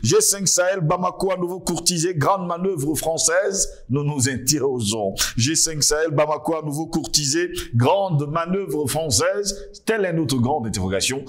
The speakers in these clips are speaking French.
G5 Sahel, Bamako à nouveau courtisé, grande manœuvre française, nous nous interrogeons. G5 Sahel, Bamako à nouveau courtisé, grande manœuvre française, telle est notre grande interrogation.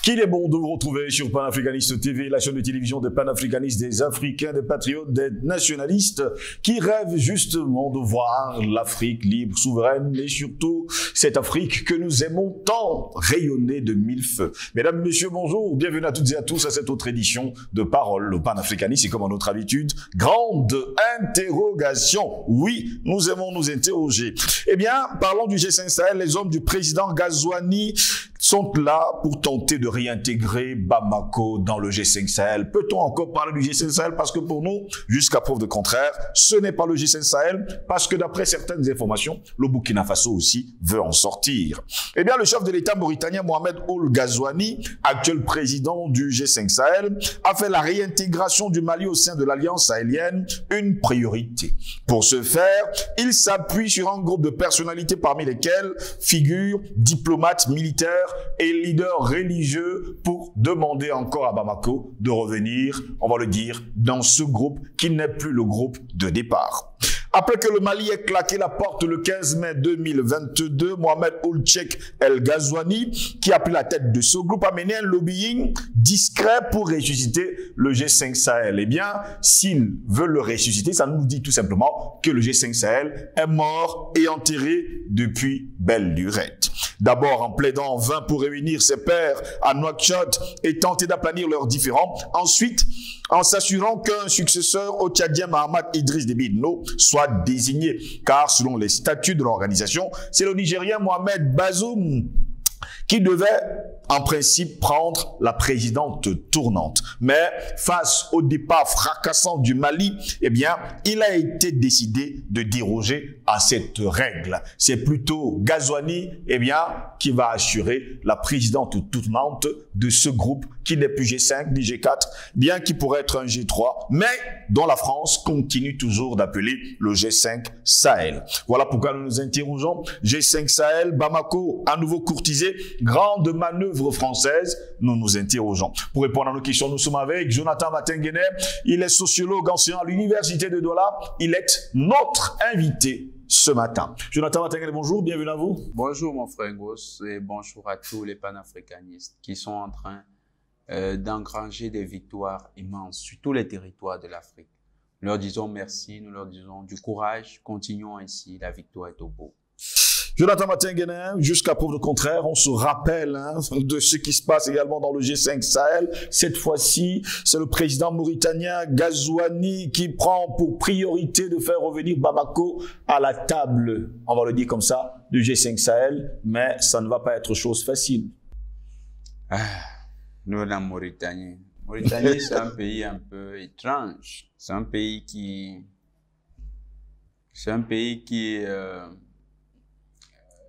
Qu'il est bon de vous retrouver sur Panafricaniste TV, la chaîne de télévision des panafricanistes, des Africains, des patriotes, des nationalistes qui rêvent justement de voir l'Afrique libre, souveraine et surtout cette Afrique que nous aimons tant rayonner de mille feux. Mesdames, Messieurs, bonjour, bienvenue à toutes et à tous à cette autre édition de Parole, le panafricaniste et comme à notre habitude, grande interrogation. Oui, nous aimons nous interroger. Eh bien, parlons du G5 Sahel, les hommes du président Ghazouani sont là pour tenter de réintégrer Bamako dans le G5 Sahel. Peut-on encore parler du G5 Sahel? Parce que pour nous, jusqu'à preuve de contraire, ce n'est pas le G5 Sahel, parce que d'après certaines informations, le Burkina Faso aussi veut en sortir. Eh bien, le chef de l'État mauritanien Mohamed Ould Ghazouani, actuel président du G5 Sahel, a fait la réintégration du Mali au sein de l'Alliance sahélienne une priorité. Pour ce faire, il s'appuie sur un groupe de personnalités parmi lesquelles figurent diplomates, militaires et leaders religieux pour demander encore à Bamako de revenir, on va le dire, dans ce groupe qui n'est plus le groupe de départ. Après que le Mali ait claqué la porte le 15 mai 2022, Mohamed Ould El Ghazouani, qui a pris la tête de ce groupe, a mené un lobbying discret pour ressusciter le G5 Sahel. Eh bien, s'il veut le ressusciter, ça nous dit tout simplement que le G5 Sahel est mort et enterré depuis belle lurette. D'abord en plaidant en vain pour réunir ses pairs à Nouakchott et tenter d'aplanir leurs différends. Ensuite, en s'assurant qu'un successeur au Tchadien Mahamat Idriss Déby Itno soit désigné. Car selon les statuts de l'organisation, c'est le Nigérien Mohamed Bazoum qui devait en principe prendre la présidente tournante. Mais face au départ fracassant du Mali, eh bien, il a été décidé de déroger à cette règle. C'est plutôt Ghazouani, eh bien, qui va assurer la présidente tournante de ce groupe qui n'est plus G5 ni G4, bien qu'il pourrait être un G3, mais dont la France continue toujours d'appeler le G5 Sahel. Voilà pourquoi nous nous interrogeons. G5 Sahel, Bamako, à nouveau courtisé, grande manœuvre française, nous nous interrogeons. Pour répondre à nos questions, nous sommes avec Jonathan Matenguene. Il est sociologue enseignant à l'Université de Douala. Il est notre invité ce matin. Jonathan Matenguene, bonjour, bienvenue à vous. Bonjour mon frère Ngos et bonjour à tous les panafricanistes qui sont en train d'engranger des victoires immenses sur tous les territoires de l'Afrique. Nous leur disons merci, nous leur disons du courage, continuons ainsi, la victoire est au bout. Jonathan Matenguene, jusqu'à preuve de contraire, on se rappelle de ce qui se passe également dans le G5 Sahel. Cette fois-ci, c'est le président mauritanien Ghazouani qui prend pour priorité de faire revenir Bamako à la table, on va le dire comme ça, du G5 Sahel, mais ça ne va pas être chose facile. Nous, la Mauritanie. Mauritanie, c'est un pays un peu étrange. C'est un pays qui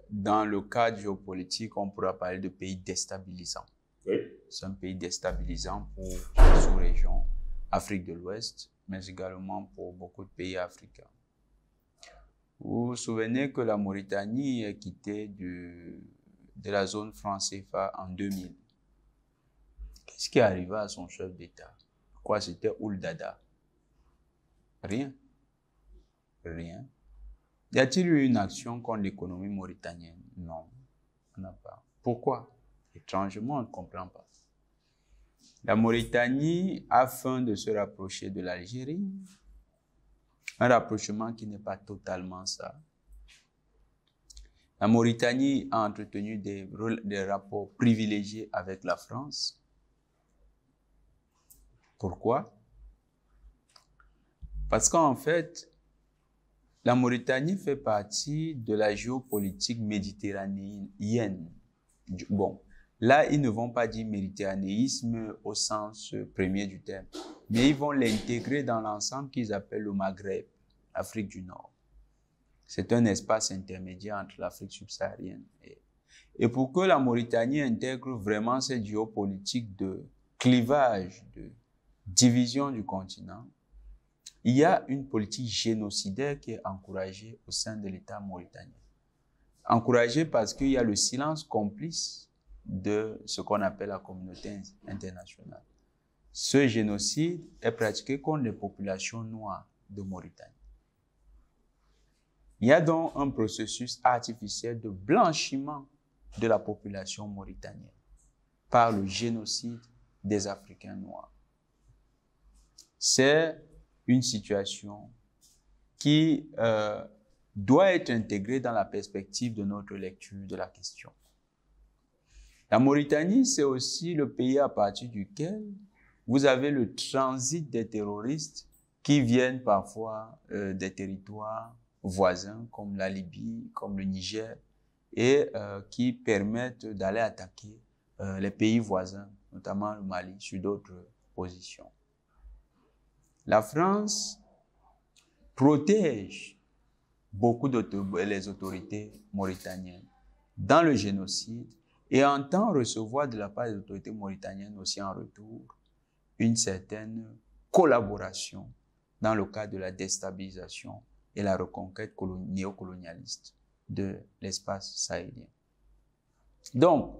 dans le cadre géopolitique, on pourra parler de pays déstabilisant. Oui. C'est un pays déstabilisant pour la sous-région Afrique de l'Ouest, mais également pour beaucoup de pays africains. Vous vous souvenez que la Mauritanie est quittée de la zone franc CFA en 2000. Qu'est-ce qui est arrivé à son chef d'État? Quoi, c'était Ould Dada? Rien. Rien. Y a-t-il eu une action contre l'économie mauritanienne? Non, on n'a pas. Pourquoi? Étrangement, on ne comprend pas. La Mauritanie, afin de se rapprocher de l'Algérie, un rapprochement qui n'est pas totalement ça. La Mauritanie a entretenu des rapports privilégiés avec la France. Pourquoi? Parce qu'en fait, la Mauritanie fait partie de la géopolitique méditerranéenne. Bon, là, ils ne vont pas dire méditerranéisme au sens premier du terme, mais ils vont l'intégrer dans l'ensemble qu'ils appellent le Maghreb, l'Afrique du Nord. C'est un espace intermédiaire entre l'Afrique subsaharienne. Et pour que la Mauritanie intègre vraiment cette géopolitique de clivage, de division du continent, il y a une politique génocidaire qui est encouragée au sein de l'État mauritanien. Encouragée parce qu'il y a le silence complice de ce qu'on appelle la communauté internationale. Ce génocide est pratiqué contre les populations noires de Mauritanie. Il y a donc un processus artificiel de blanchiment de la population mauritanienne par le génocide des Africains noirs. C'est une situation qui doit être intégrée dans la perspective de notre lecture de la question. La Mauritanie, c'est aussi le pays à partir duquel vous avez le transit des terroristes qui viennent parfois des territoires voisins comme la Libye, comme le Niger, et qui permettent d'aller attaquer les pays voisins, notamment le Mali, sur d'autres positions. La France protège beaucoup les autorités mauritaniennes dans le génocide et entend recevoir de la part des autorités mauritaniennes aussi en retour une certaine collaboration dans le cadre de la déstabilisation et la reconquête néocolonialiste de l'espace sahélien. Donc,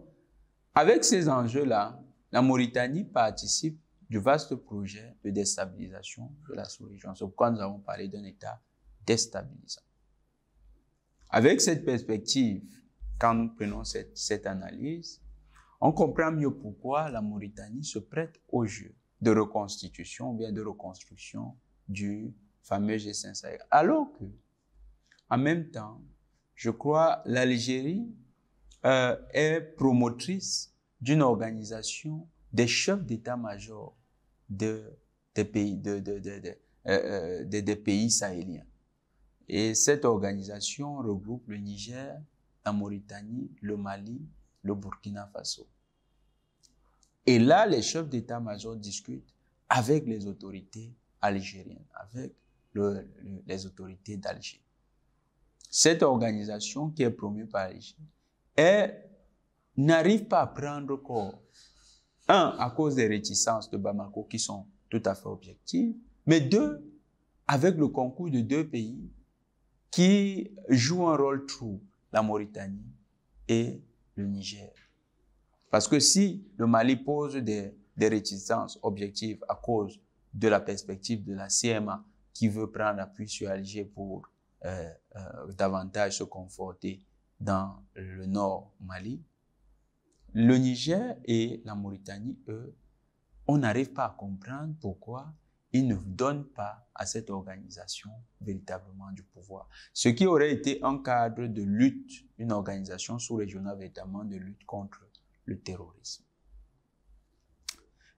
avec ces enjeux-là, la Mauritanie participe du vaste projet de déstabilisation de la sous-région. C'est pourquoi nous avons parlé d'un État déstabilisant. Avec cette perspective, quand nous prenons cette analyse, on comprend mieux pourquoi la Mauritanie se prête au jeu de reconstitution ou bien de reconstruction du fameux G5 Sahel. Alors que, en même temps, je crois, l'Algérie est promotrice d'une organisation des chefs d'état-major des pays sahéliens. Et cette organisation regroupe le Niger, la Mauritanie, le Mali, le Burkina Faso. Et là, les chefs d'état-major discutent avec les autorités algériennes, avec les autorités d'Alger. Cette organisation qui est promue par l'Algérie n'arrive pas à prendre corps. Un, à cause des réticences de Bamako qui sont tout à fait objectives, mais deux, avec le concours de deux pays qui jouent un rôle trouble, la Mauritanie et le Niger. Parce que si le Mali pose des réticences objectives à cause de la perspective de la CMA qui veut prendre appui sur Alger pour davantage se conforter dans le nord Mali, le Niger et la Mauritanie, eux, on n'arrive pas à comprendre pourquoi ils ne donnent pas à cette organisation véritablement du pouvoir. Ce qui aurait été un cadre de lutte, une organisation sous-régionale véritablement de lutte contre le terrorisme.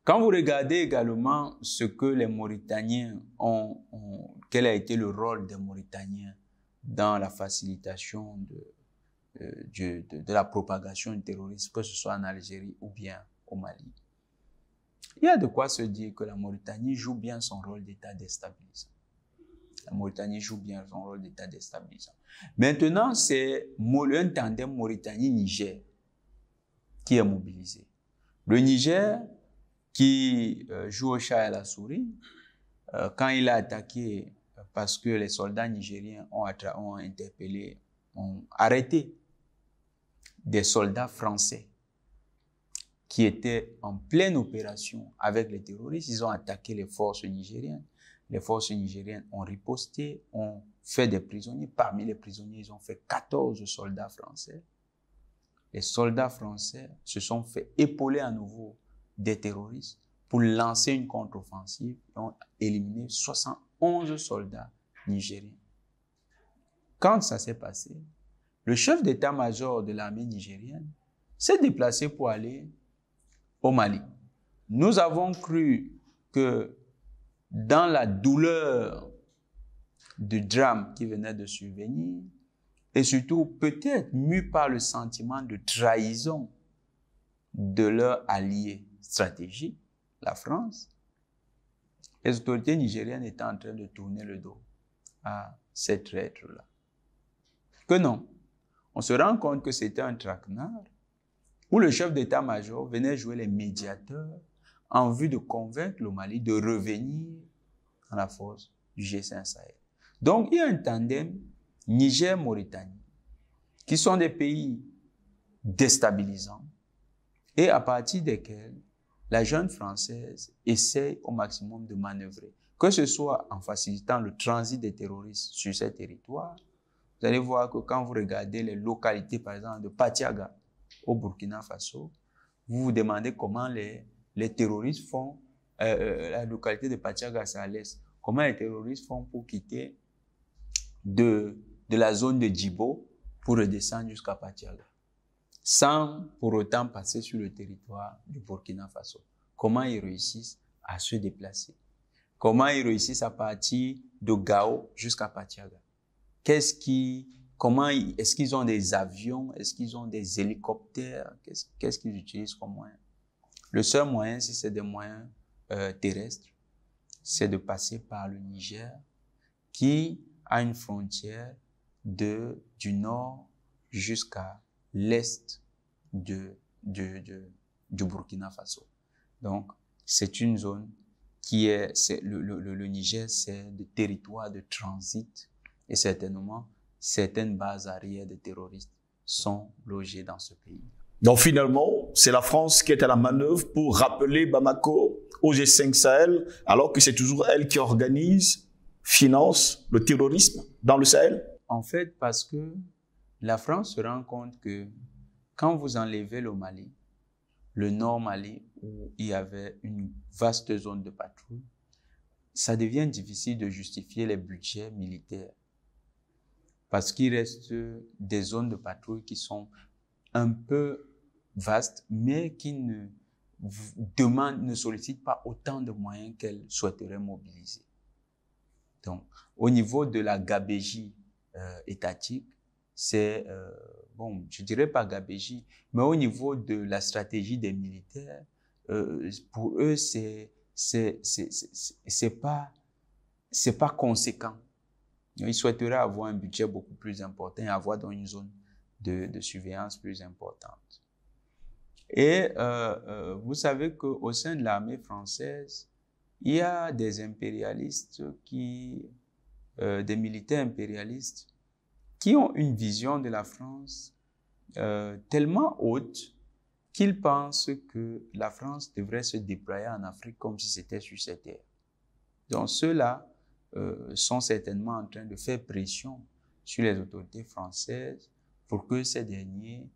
Quand vous regardez également ce que les Mauritaniens quel a été le rôle des Mauritaniens dans la facilitation de la propagation du terrorisme, que ce soit en Algérie ou bien au Mali, il y a de quoi se dire que la Mauritanie joue bien son rôle d'État déstabilisant. La Mauritanie joue bien son rôle d'État déstabilisant. Maintenant, c'est un tandem Mauritanie-Niger qui est mobilisé. Le Niger, qui joue au chat et à la souris, quand il a attaqué, parce que les soldats nigériens ont interpellé, ont arrêté des soldats français qui étaient en pleine opération avec les terroristes. Ils ont attaqué les forces nigériennes. Les forces nigériennes ont riposté, ont fait des prisonniers. Parmi les prisonniers, ils ont fait 14 soldats français. Les soldats français se sont fait épauler à nouveau des terroristes pour lancer une contre-offensive et ont éliminé 71 soldats nigériens. Quand ça s'est passé, le chef d'état-major de l'armée nigérienne s'est déplacé pour aller au Mali. Nous avons cru que dans la douleur du drame qui venait de survenir, et surtout peut-être mû par le sentiment de trahison de leur allié stratégique, la France, les autorités nigériennes étaient en train de tourner le dos à ces traîtres-là. Que non, on se rend compte que c'était un traquenard où le chef d'état-major venait jouer les médiateurs en vue de convaincre le Mali de revenir dans la force du G5 Sahel. Donc, il y a un tandem Niger-Mauritanie qui sont des pays déstabilisants et à partir desquels la jeune française essaie au maximum de manœuvrer, que ce soit en facilitant le transit des terroristes sur ces territoires. Vous allez voir que quand vous regardez les localités, par exemple, de Patiaga au Burkina Faso, vous vous demandez comment les terroristes font, la localité de Patiaga, c'est à l'est, comment les terroristes font pour quitter de la zone de Djibo pour redescendre jusqu'à Patiaga, sans pour autant passer sur le territoire du Burkina Faso. Comment ils réussissent à se déplacer? Comment ils réussissent à partir de Gao jusqu'à Patiaga? Est-ce qu'ils ont des avions? Est-ce qu'ils ont des hélicoptères? Qu'est-ce qu'ils utilisent comme moyen? Le seul moyen, si c'est des moyens terrestres, c'est de passer par le Niger, qui a une frontière du nord jusqu'à l'est du Burkina Faso. Donc, c'est une zone qui le Niger, c'est le territoire de transit et certainement, certaines bases arrières de terroristes sont logées dans ce pays. Donc finalement, c'est la France qui est à la manœuvre pour rappeler Bamako au G5 Sahel, alors que c'est toujours elle qui organise, finance le terrorisme dans le Sahel? En fait, parce que la France se rend compte que quand vous enlevez le Mali, le nord Mali, où il y avait une vaste zone de patrouille, ça devient difficile de justifier les budgets militaires. Parce qu'il reste des zones de patrouille qui sont un peu vastes, mais qui ne sollicitent pas autant de moyens qu'elles souhaiteraient mobiliser. Donc, au niveau de la gabegie étatique, c'est, bon, je dirais pas gabegie, mais au niveau de la stratégie des militaires, pour eux, c'est pas conséquent. Ils souhaiteraient avoir un budget beaucoup plus important et avoir dans une zone de surveillance plus importante. Et vous savez qu'au sein de l'armée française, il y a des impérialistes des militaires impérialistes qui ont une vision de la France tellement haute qu'ils pensent que la France devrait se déployer en Afrique comme si c'était sur cette terre. Donc ceux-là sont certainement en train de faire pression sur les autorités françaises pour que ces derniers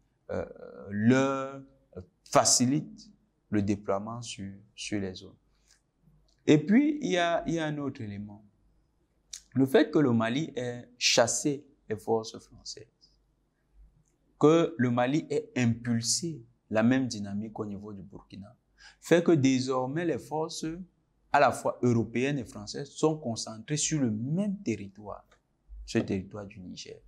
leur facilitent le déploiement sur les zones. Et puis, il y a un autre élément. Le fait que le Mali ait chassé les forces françaises, que le Mali ait impulsé la même dynamique au niveau du Burkina, fait que désormais les forces à la fois européennes et françaises sont concentrées sur le même territoire, ce territoire du Niger.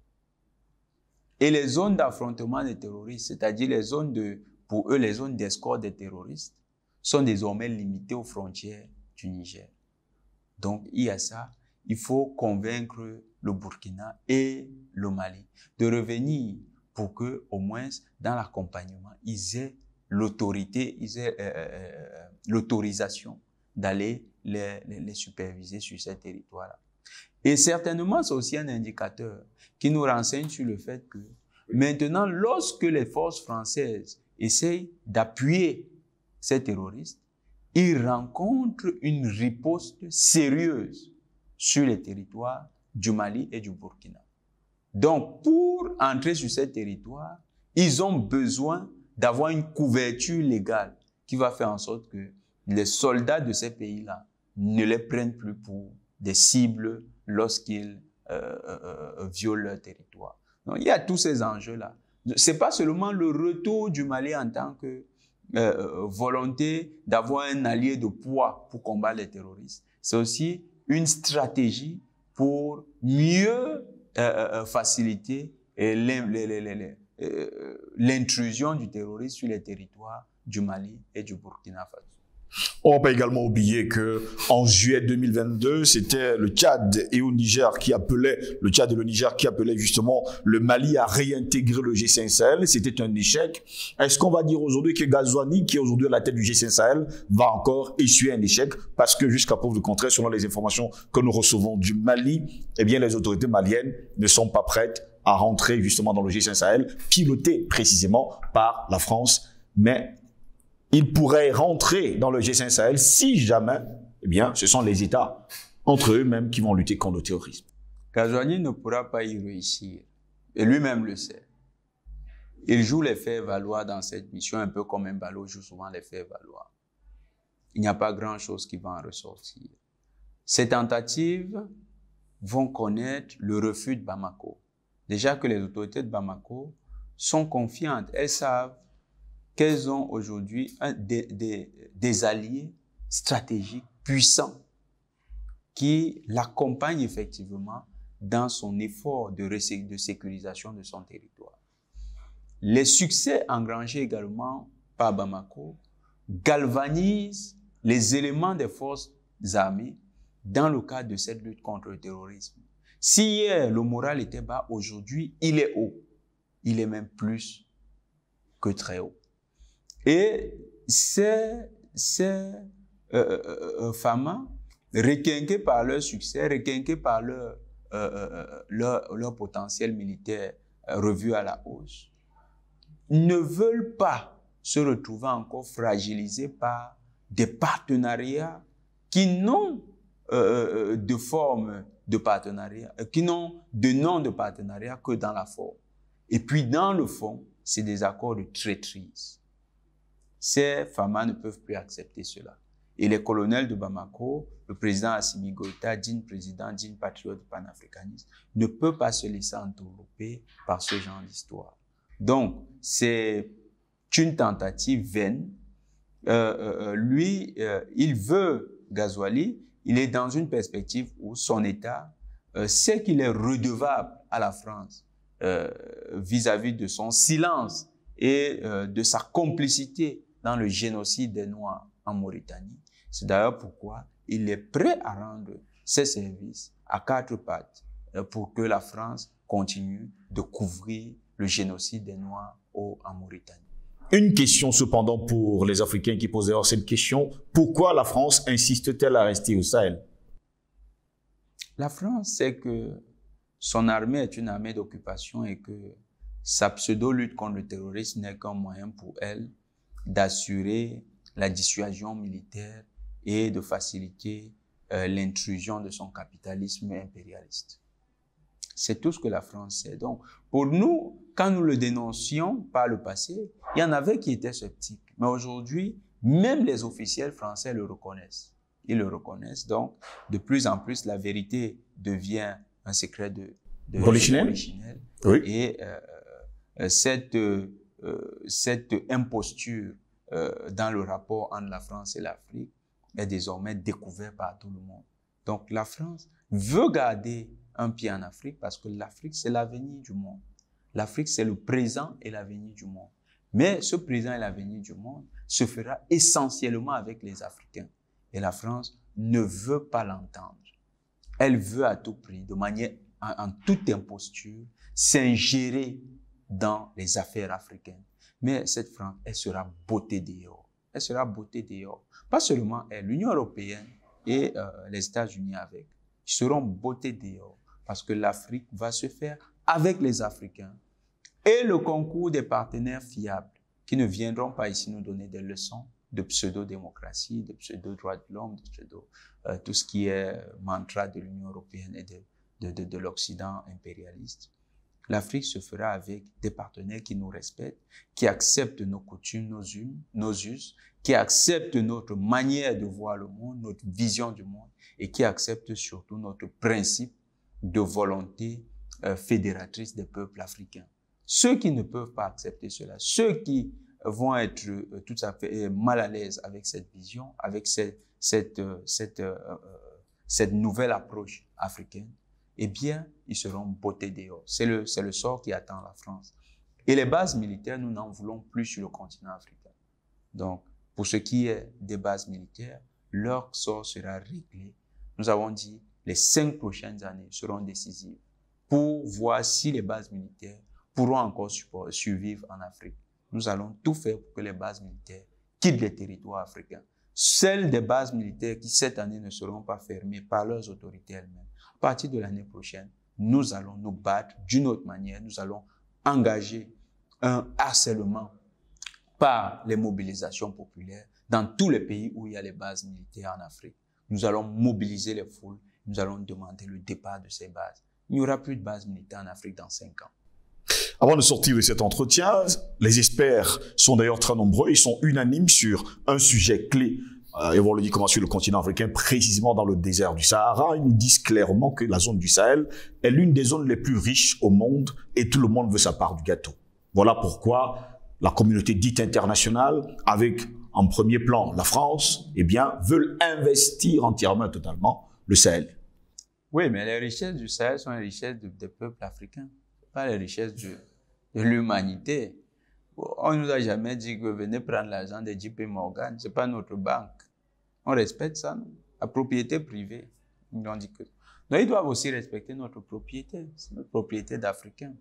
Et les zones d'affrontement des terroristes, c'est-à-dire les zones pour eux, les zones d'escorte des terroristes, sont désormais limitées aux frontières du Niger. Donc, il y a ça. Il faut convaincre le Burkina et le Mali de revenir pour que, au moins, dans l'accompagnement, ils aient l'autorisation d'aller les superviser sur ces territoires-là. Et certainement, c'est aussi un indicateur qui nous renseigne sur le fait que maintenant, lorsque les forces françaises essayent d'appuyer ces terroristes, ils rencontrent une riposte sérieuse sur les territoires du Mali et du Burkina. Donc, pour entrer sur ces territoires, ils ont besoin d'avoir une couverture légale qui va faire en sorte que les soldats de ces pays-là ne les prennent plus pour des cibles lorsqu'ils violent leur territoire. Donc, il y a tous ces enjeux-là. C'est pas seulement le retour du Mali en tant que volonté d'avoir un allié de poids pour combattre les terroristes. C'est aussi une stratégie pour mieux faciliter l'intrusion du terrorisme sur les territoires du Mali et du Burkina Faso. On ne va pas également oublier que en juillet 2022, c'était le Tchad et le Niger qui appelaient justement le Mali à réintégrer le G5 Sahel. C'était un échec. Est-ce qu'on va dire aujourd'hui que Ghazouani, qui est aujourd'hui à la tête du G5 Sahel, va encore essuyer un échec? Parce que jusqu'à preuve du contraire, selon les informations que nous recevons du Mali, eh bien, les autorités maliennes ne sont pas prêtes à rentrer justement dans le G5 Sahel, piloté précisément par la France. Mais il pourrait rentrer dans le G5 Sahel si jamais, eh bien, ce sont les États entre eux-mêmes qui vont lutter contre le terrorisme. Ghazouani ne pourra pas y réussir. Et lui-même le sait. Il joue les faits valoir dans cette mission, un peu comme Mbalo joue souvent les faits valoir. Il n'y a pas grand-chose qui va en ressortir. Ces tentatives vont connaître le refus de Bamako. Déjà que les autorités de Bamako sont confiantes. Elles savent qu'elles ont aujourd'hui des alliés stratégiques puissants qui l'accompagnent effectivement dans son effort de sécurisation de son territoire. Les succès engrangés également par Bamako galvanisent les éléments des forces armées dans le cadre de cette lutte contre le terrorisme. Si hier le moral était bas, aujourd'hui il est haut. Il est même plus que très haut. Et ces femmes, requinquées par leur succès, requinquées par leur potentiel militaire revu à la hausse, ne veulent pas se retrouver encore fragilisées par des partenariats qui n'ont de forme de partenariat, qui n'ont de nom de partenariat que dans la forme. Et puis dans le fond, c'est des accords de traîtrise. Ces femmes ne peuvent plus accepter cela. Et les colonels de Bamako, le président Assimi Goïta, digne président, digne patriote panafricaniste, ne peut pas se laisser entourlouper par ce genre d'histoire. Donc, c'est une tentative vaine. Il veut Ghazouani, il est dans une perspective où son État sait qu'il est redevable à la France vis-à-vis de son silence et de sa complicité dans le génocide des Noirs en Mauritanie. C'est d'ailleurs pourquoi il est prêt à rendre ses services à quatre pattes pour que la France continue de couvrir le génocide des Noirs en Mauritanie. Une question cependant pour les Africains qui posent d'ailleurs cette question, pourquoi la France insiste-t-elle à rester au Sahel? La France sait que son armée est une armée d'occupation et que sa pseudo-lutte contre le terrorisme n'est qu'un moyen pour elle d'assurer la dissuasion militaire et de faciliter l'intrusion de son capitalisme impérialiste. C'est tout ce que la France sait. Donc, pour nous, quand nous le dénoncions par le passé, il y en avait qui étaient sceptiques. Mais aujourd'hui, même les officiels français le reconnaissent. Ils le reconnaissent. Donc, de plus en plus, la vérité devient un secret de Polichinelle. Oui. Et cette imposture dans le rapport entre la France et l'Afrique est désormais découverte par tout le monde. Donc, la France veut garder un pied en Afrique parce que l'Afrique, c'est l'avenir du monde. L'Afrique, c'est le présent et l'avenir du monde. Mais ce présent et l'avenir du monde se fera essentiellement avec les Africains. Et la France ne veut pas l'entendre. Elle veut à tout prix, de manière en toute imposture, s'ingérer dans les affaires africaines. Mais cette France, elle sera bottée dehors. Elle sera bottée dehors. Pas seulement elle, l'Union européenne et les États-Unis avec, seront bottés dehors. Parce que l'Afrique va se faire avec les Africains. Et le concours des partenaires fiables qui ne viendront pas ici nous donner des leçons de pseudo-démocratie, de pseudo-droits de l'homme, de pseudo tout ce qui est mantra de l'Union européenne et de l'Occident impérialiste. L'Afrique se fera avec des partenaires qui nous respectent, qui acceptent nos coutumes, nos us, qui acceptent notre manière de voir le monde, notre vision du monde, et qui acceptent surtout notre principe de volonté fédératrice des peuples africains. Ceux qui ne peuvent pas accepter cela, ceux qui vont être tout à fait mal à l'aise avec cette vision, avec cette nouvelle approche africaine, eh bien, ils seront bottés dehors. C'est le sort qui attend la France. Et les bases militaires, nous n'en voulons plus sur le continent africain. Donc, Pour ce qui est des bases militaires, leur sort sera réglé. Nous avons dit les 5 prochaines années seront décisives pour voir si les bases militaires pourront encore survivre en Afrique. Nous allons tout faire pour que les bases militaires quittent les territoires africains. Celles des bases militaires qui cette année ne seront pas fermées par leurs autorités elles-mêmes. À partir de l'année prochaine, nous allons nous battre d'une autre manière. Nous allons engager un harcèlement par les mobilisations populaires dans tous les pays où il y a les bases militaires en Afrique. Nous allons mobiliser les foules. Nous allons demander le départ de ces bases. Il n'y aura plus de bases militaires en Afrique dans 5 ans. Avant de sortir de cet entretien, les experts sont d'ailleurs très nombreux. Ils sont unanimes sur un sujet clé. Et on le dit comment sur le continent africain, précisément dans le désert du Sahara. Ils nous disent clairement que la zone du Sahel est l'une des zones les plus riches au monde et tout le monde veut sa part du gâteau. Voilà pourquoi la communauté dite internationale, avec en premier plan la France, eh bien, veulent investir entièrement et totalement le Sahel. Oui, mais les richesses du Sahel sont les richesses des peuples africains, pas les richesses de l'humanité. On ne nous a jamais dit que venez prendre l'argent de JP Morgan, ce n'est pas notre banque. On respecte ça, nous. La propriété privée. Ils ont dit que... Donc, ils doivent aussi respecter notre propriété. C'est notre propriété d'Africains.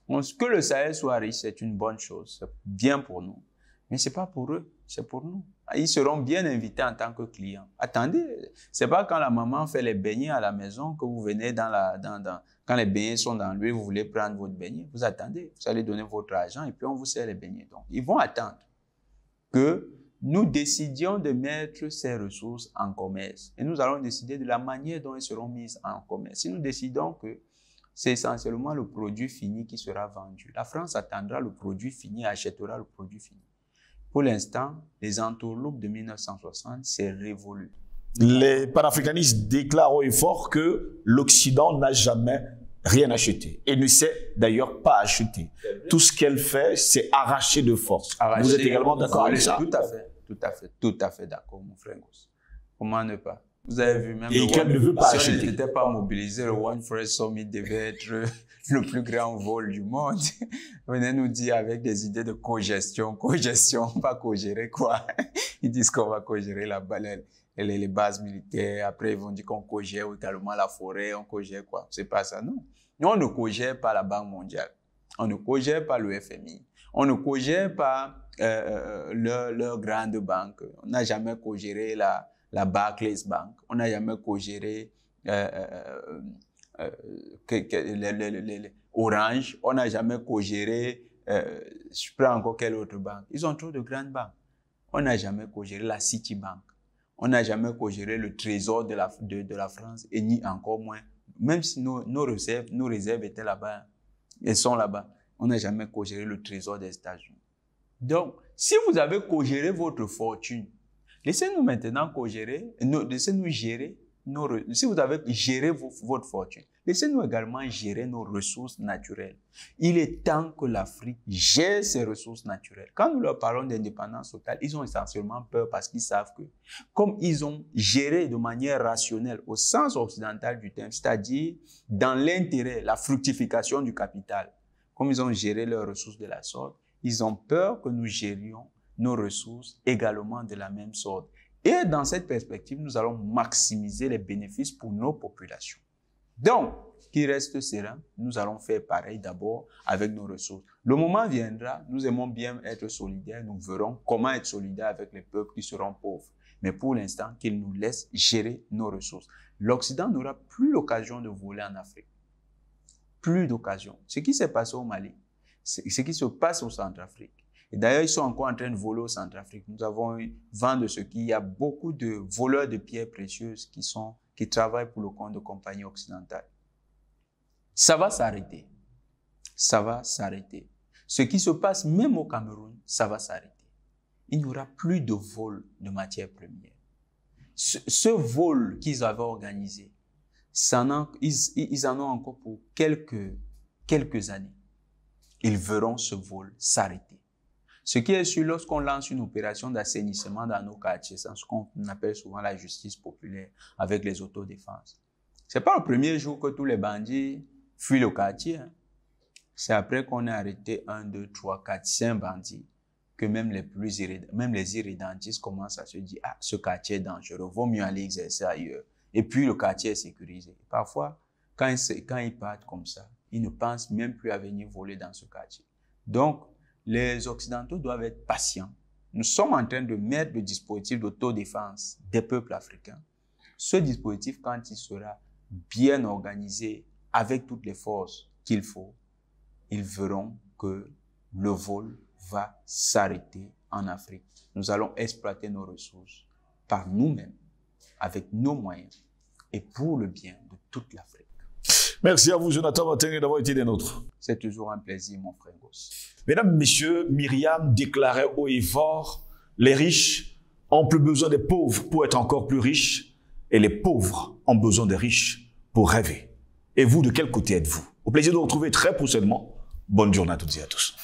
Que le Sahel soit riche, c'est une bonne chose. C'est bien pour nous. Mais ce n'est pas pour eux, c'est pour nous. Ils seront bien invités en tant que clients. Attendez, ce n'est pas quand la maman fait les beignets à la maison que vous venez quand les beignets sont dans l'huile, vous voulez prendre votre beignet. Vous attendez, vous allez donner votre argent et puis on vous sert les beignets. Donc, ils vont attendre que nous décidions de mettre ces ressources en commerce. Et nous allons décider de la manière dont elles seront mises en commerce. Si nous décidons que c'est essentiellement le produit fini qui sera vendu, la France attendra le produit fini, achètera le produit fini. Pour l'instant, les entourloupes de 1960, c'est révolu. Les panafricanistes déclarent haut et fort que l'Occident n'a jamais rien acheté et ne sait d'ailleurs pas acheter. Tout ce qu'elle fait, c'est arracher de force. Vous êtes également d'accord avec ça? Tout à fait d'accord, mon frère Gos. Comment ne pas? Vous avez vu même... Et qu'elle ne veut pas acheter. Si elle n'était pas mobilisée, le One Fresh Summit devait être le plus grand vol du monde. Venez nous dire avec des idées de co-gestion, pas co-gérer quoi. Ils disent qu'on va co-gérer les bases militaires. Après, ils vont dire qu'on co-gère également la forêt, on co-gère quoi. C'est pas ça, non. Nous, on ne co-gère pas la Banque mondiale. On ne co-gère pas le FMI. On ne co-gère pas leur grande banque. On n'a jamais co-géré la Barclays Bank. On n'a jamais co-géré Orange. On n'a jamais co-géré, je prends encore quelle autre banque. Ils ont trop de grandes banques. On n'a jamais co-géré la Citibank. On n'a jamais co-géré le Trésor de la France et ni encore moins. Même si nos réserves étaient là-bas, elles sont là-bas. On n'a jamais co-géré le Trésor des États-Unis. Donc, si vous avez co-géré votre fortune, laissez-nous maintenant co-gérer, laissez-nous gérer si vous avez géré votre fortune, laissez-nous également gérer nos ressources naturelles. Il est temps que l'Afrique gère ses ressources naturelles. Quand nous leur parlons d'indépendance totale, ils ont essentiellement peur parce qu'ils savent que, comme ils ont géré de manière rationnelle au sens occidental du terme, c'est-à-dire dans l'intérêt, la fructification du capital, comme ils ont géré leurs ressources de la sorte, ils ont peur que nous gérions nos ressources également de la même sorte. Et dans cette perspective, nous allons maximiser les bénéfices pour nos populations. Donc, qu'ils restent sereins, nous allons faire pareil d'abord avec nos ressources. Le moment viendra, nous aimons bien être solidaires, nous verrons comment être solidaires avec les peuples qui seront pauvres. Mais pour l'instant, qu'ils nous laissent gérer nos ressources. L'Occident n'aura plus l'occasion de voler en Afrique. Plus d'occasion. Ce qui s'est passé au Mali, ce qui se passe au Centrafrique. Et d'ailleurs, ils sont encore en train de voler au Centrafrique. Nous avons eu vent de ce qu'il y a beaucoup de voleurs de pierres précieuses qui travaillent pour le compte de compagnies occidentales. Ça va s'arrêter. Ça va s'arrêter. Ce qui se passe même au Cameroun, ça va s'arrêter. Il n'y aura plus de vol de matières premières. Ce vol qu'ils avaient organisé, ils en ont encore pour quelques années. Ils verront ce vol s'arrêter. Ce qui est sûr, lorsqu'on lance une opération d'assainissement dans nos quartiers, c'est ce qu'on appelle souvent la justice populaire avec les autodéfenses. C'est pas le premier jour que tous les bandits fuient le quartier. C'est après qu'on a arrêté 1, 2, 3, 4, 5 bandits que même les irrédentistes commencent à se dire « Ah, ce quartier est dangereux, vaut mieux aller exercer ailleurs. » Et puis, le quartier est sécurisé. Parfois, quand ils partent comme ça, ils ne pensent même plus à venir voler dans ce quartier. Donc, les Occidentaux doivent être patients. Nous sommes en train de mettre le dispositif d'autodéfense des peuples africains. Ce dispositif, quand il sera bien organisé, avec toutes les forces qu'il faut, ils verront que le vol va s'arrêter en Afrique. Nous allons exploiter nos ressources par nous-mêmes, avec nos moyens, et pour le bien de toute l'Afrique. Merci à vous, Jonathan Watenge, d'avoir été des nôtres. C'est toujours un plaisir, mon frère Goss. Mesdames, Messieurs, Myriam déclarait haut et fort, les riches ont plus besoin des pauvres pour être encore plus riches, et les pauvres ont besoin des riches pour rêver. Et vous, de quel côté êtes-vous? Au plaisir de vous retrouver très prochainement. Bonne journée à toutes et à tous.